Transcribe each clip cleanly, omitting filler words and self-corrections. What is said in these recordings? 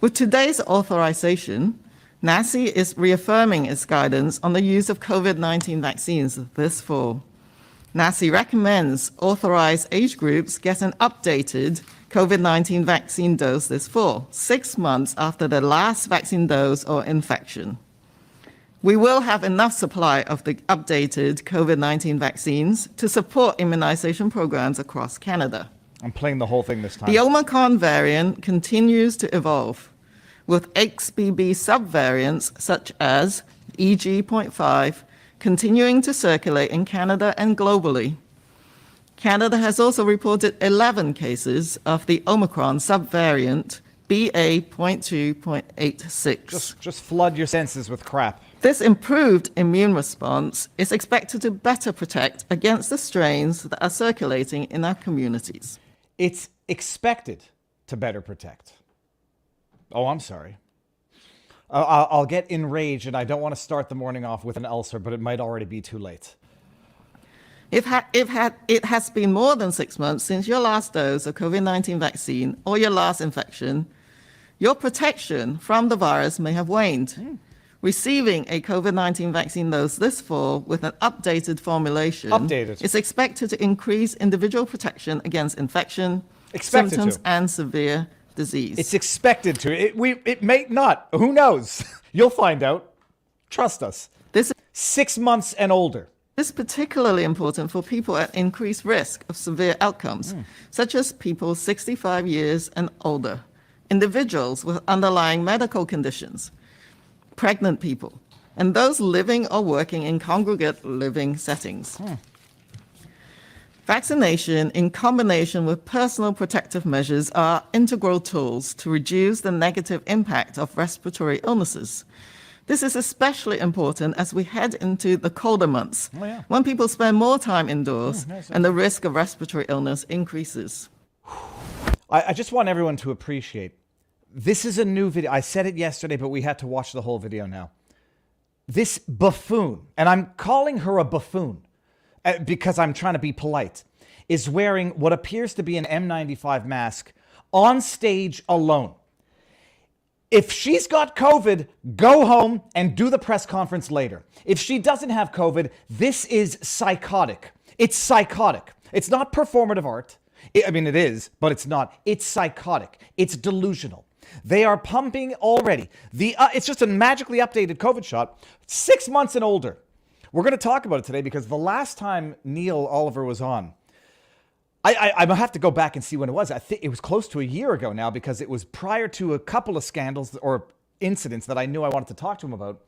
With today's authorization, NACI is reaffirming its guidance on the use of COVID-19 vaccines this fall. NACI recommends authorized age groups get an updated COVID-19 vaccine dose this fall, 6 months after the last vaccine dose or infection. We will have enough supply of the updated COVID-19 vaccines to support immunization programs across Canada. I'm playing the whole thing this time. The Omicron variant continues to evolve, with XBB subvariants such as EG.5 continuing to circulate in Canada and globally. Canada has also reported 11 cases of the Omicron subvariant BA.2.86. Just flood your senses with crap. This improved immune response is expected to better protect against the strains that are circulating in our communities. It's expected to better protect. Oh, I'm sorry. I'll get enraged, and I don't want to start the morning off with an ulcer, but it might already be too late. It has been more than 6 months since your last dose of COVID-19 vaccine or your last infection, your protection from the virus may have waned. Receiving a COVID-19 vaccine dose this fall with an updated formulation is expected to increase individual protection against infection, symptoms, and severe disease. It's expected to. It may not. Who knows? You'll find out. Trust us. 6 months and older. This is particularly important for people at increased risk of severe outcomes, such as people 65 years and older, individuals with underlying medical conditions, pregnant people, and those living or working in congregate living settings. Vaccination in combination with personal protective measures are integral tools to reduce the negative impact of respiratory illnesses. This is especially important as we head into the colder months, when people spend more time indoors and the risk of respiratory illness increases. I just want everyone to appreciate, this is a new video. I said it yesterday, but we had to watch the whole video now. This buffoon, and I'm calling her a buffoon because I'm trying to be polite, is wearing what appears to be an N95 mask on stage alone. If she's got COVID, go home and do the press conference later. If she doesn't have COVID, this is psychotic. It's psychotic. It's not performative art. I mean, it is, but it's not. It's psychotic. It's delusional. They are pumping already. It's just a magically updated COVID shot, 6 months and older. We're going to talk about it today because the last time Neil Oliver was on, I have to go back and see when it was. I think it was close to a year ago now because it was prior to a couple of scandals or incidents that I knew I wanted to talk to him about.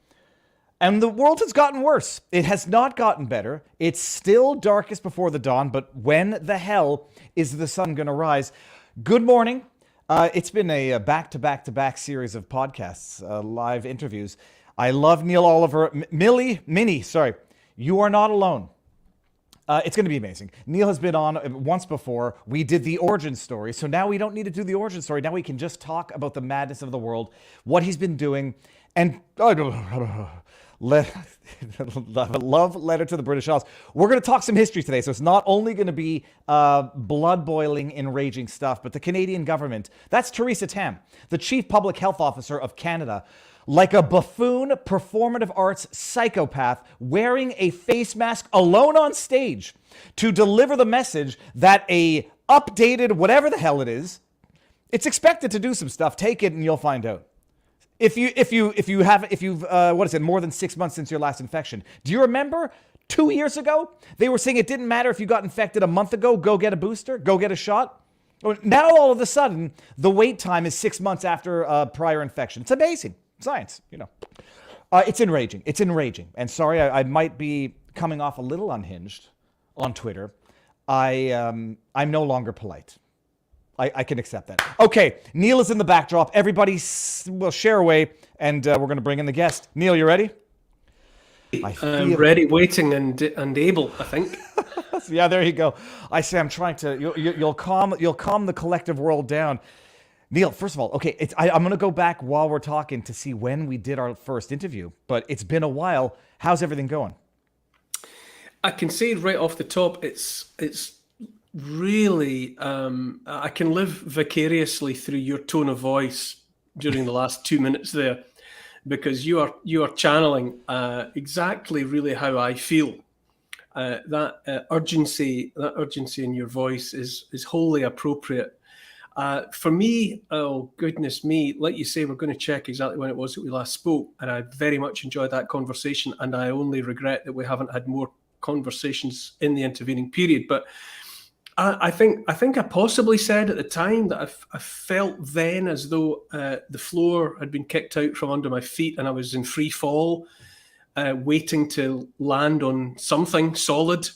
And the world has gotten worse. It has not gotten better. It's still darkest before the dawn, but when the hell is the sun going to rise? Good morning. It's been a back-to-back-to-back series of podcasts, live interviews. I love Neil Oliver. Minnie, you are not alone. It's going to be amazing. Neil has been on once before. We did the origin story. So now we don't need to do the origin story. Now we can just talk about the madness of the world, what he's been doing, and love letter to the British Isles. We're going to talk some history today. So it's not only going to be blood-boiling, enraging stuff, but the Canadian government. That's Theresa Tam, the Chief Public Health Officer of Canada, like a buffoon, performative arts psychopath wearing a face mask alone on stage to deliver the message that a updated whatever the hell it is, it's expected to do some stuff. Take it and you'll find out. If you've more than 6 months since your last infection. Do you remember 2 years ago they were saying it didn't matter if you got infected a month ago, go get a booster, go get a shot? Now all of a sudden the wait time is 6 months after prior infection. It's amazing. Science, you know. It's enraging. It's enraging. And sorry, I might be coming off a little unhinged on Twitter. I'm no longer polite. I can accept that. Okay, Neil is in the backdrop. Everybody will share away, and we're going to bring in the guest. Neil, you ready? I'm ready, waiting, and able, I think. Yeah, there you go. I say I'm trying to. You'll calm the collective world down. Neil, first of all, okay, I'm going to go back while we're talking to see when we did our first interview, but it's been a while. How's everything going? I can say right off the top, it's really, I can live vicariously through your tone of voice during the last 2 minutes there, because you are channeling exactly really how I feel. That urgency in your voice is wholly appropriate. For me, oh goodness me, like you say, we're going to check exactly when it was that we last spoke, and I very much enjoyed that conversation, and I only regret that we haven't had more conversations in the intervening period. But I think I possibly said at the time that I felt then as though the floor had been kicked out from under my feet and I was in free fall, waiting to land on something solid.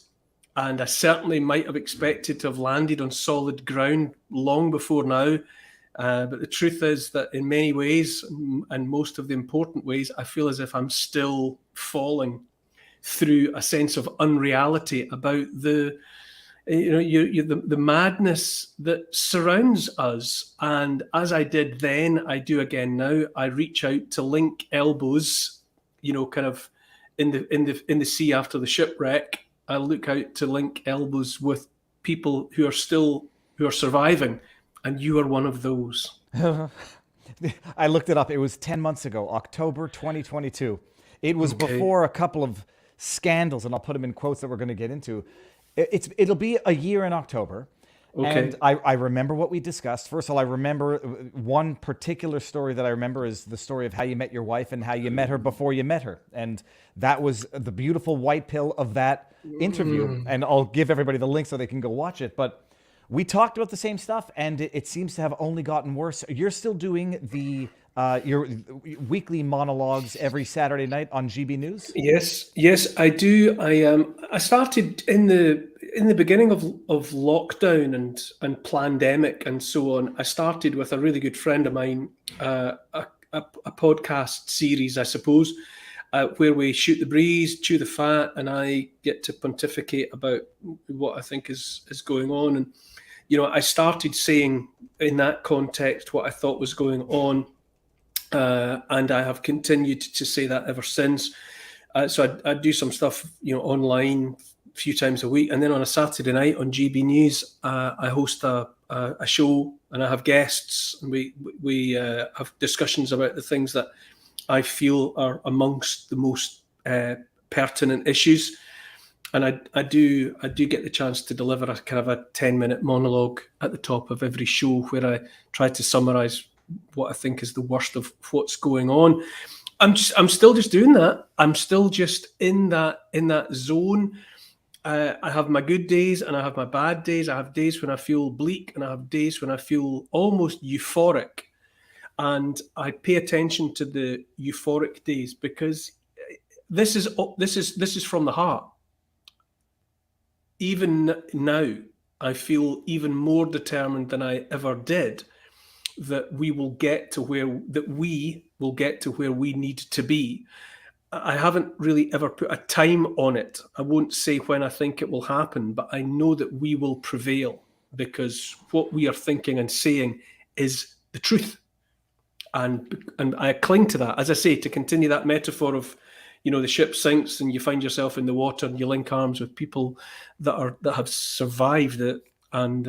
And I certainly might have expected to have landed on solid ground long before now. But the truth is that in many ways, and most of the important ways, I feel as if I'm still falling through a sense of unreality about the madness that surrounds us. And as I did then, I do again now. I reach out to link elbows, kind of in the sea after the shipwreck. I look out to link elbows with people who are surviving, and you are one of those. I looked it up. It was 10 months ago, October 2022. It was before a couple of scandals, and I'll put them in quotes that we're going to get into. It'll be a year in October. Okay. And I remember what we discussed. First of all, I remember one particular story that I remember is the story of how you met your wife and how you met her before you met her. And that was the beautiful white pill of that interview. And I'll give everybody the link so they can go watch it. But we talked about the same stuff, and it seems to have only gotten worse. You're still doing your weekly monologues every Saturday night on GB News? Yes, I do. I started in the beginning of lockdown and pandemic and so on. I started with a really good friend of mine, a podcast series, I suppose, where we shoot the breeze, chew the fat, and I get to pontificate about what I think is going on. And I started saying in that context what I thought was going on. And I have continued to say that ever since. So I do some stuff, online a few times a week. And then on a Saturday night on GB News, I host a show and I have guests. And we have discussions about the things that I feel are amongst the most pertinent issues. And I do get the chance to deliver a kind of a 10-minute monologue at the top of every show where I try to summarize what I think is the worst of what's going on. I'm still just doing that. I'm still just in that zone. I have my good days and I have my bad days. I have days when I feel bleak and I have days when I feel almost euphoric. And I pay attention to the euphoric days because this is from the heart. Even now, I feel even more determined than I ever did that we will get to where we need to be. I haven't really ever put a time on it. I won't say when I think it will happen, but I know that we will prevail because what we are thinking and saying is the truth. And I cling to that, as I say, to continue that metaphor of, the ship sinks and you find yourself in the water and you link arms with people that have survived it, and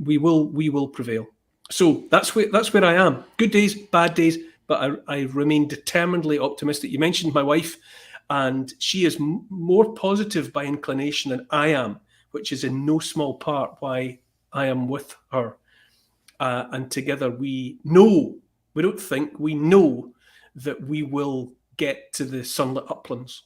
we will prevail. So that's where I am. Good days, bad days, but I remain determinedly optimistic. You mentioned my wife, and she is more positive by inclination than I am, which is in no small part why I am with her. And together we know that we will get to the sunlit uplands.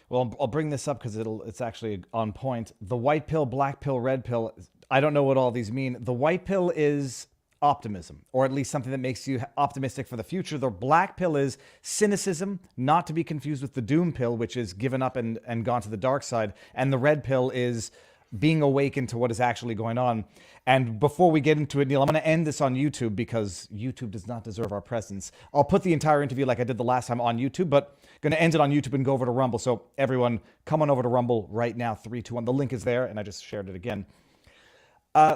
Well, I'll bring this up because it's actually on point. The white pill, black pill, red pill, I don't know what all these mean. The white pill is optimism, or at least something that makes you optimistic for the future. The black pill is cynicism, not to be confused with the doom pill, which is given up and gone to the dark side. And the red pill is being awakened to what is actually going on. And before we get into it, Neil, I'm going to end this on YouTube because YouTube does not deserve our presence. I'll put the entire interview like I did the last time on YouTube, but going to end it on YouTube and go over to Rumble. So everyone, come on over to Rumble right now, 3, 2, 1. The link is there, and I just shared it again.